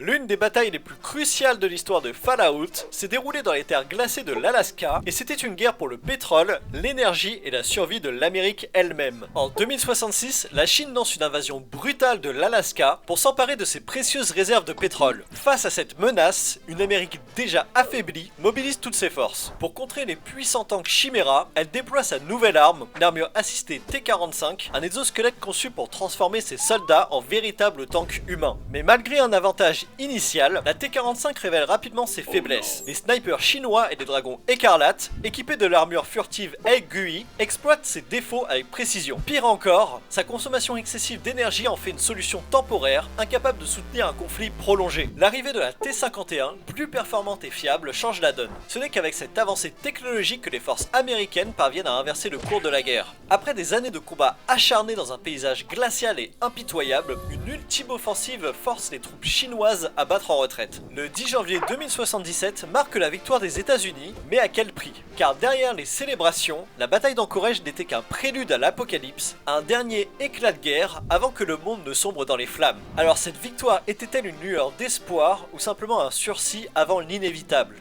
L'une des batailles les plus cruciales de l'histoire de Fallout s'est déroulée dans les terres glacées de l'Alaska et c'était une guerre pour le pétrole, l'énergie et la survie de l'Amérique elle-même. En 2066, la Chine lance une invasion brutale de l'Alaska pour s'emparer de ses précieuses réserves de pétrole. Face à cette menace, une Amérique déjà affaiblie mobilise toutes ses forces. Pour contrer les puissants tanks Chimera, elle déploie sa nouvelle arme, une armure assistée T-45, un exosquelette conçu pour transformer ses soldats en véritables tanks humains. Mais malgré un avantage initial, la T-45 révèle rapidement ses faiblesses. Les snipers chinois et les dragons écarlates, équipés de l'armure furtive aiguë, exploitent ses défauts avec précision. Pire encore, sa consommation excessive d'énergie en fait une solution temporaire, incapable de soutenir un conflit prolongé. L'arrivée de la T-51, plus performante et fiable, change la donne. Ce n'est qu'avec cette avancée technologique que les forces américaines parviennent à inverser le cours de la guerre. Après des années de combats acharnés dans un paysage glacial et impitoyable, une ultime offensive force les troupes chinoises à battre en retraite. Le 10 janvier 2077 marque la victoire des États-Unis, mais à quel prix? Car derrière les célébrations, la bataille d'Anchorage n'était qu'un prélude à l'apocalypse, un dernier éclat de guerre avant que le monde ne sombre dans les flammes. Alors cette victoire était-elle une lueur d'espoir ou simplement un sursis avant l'inévitable?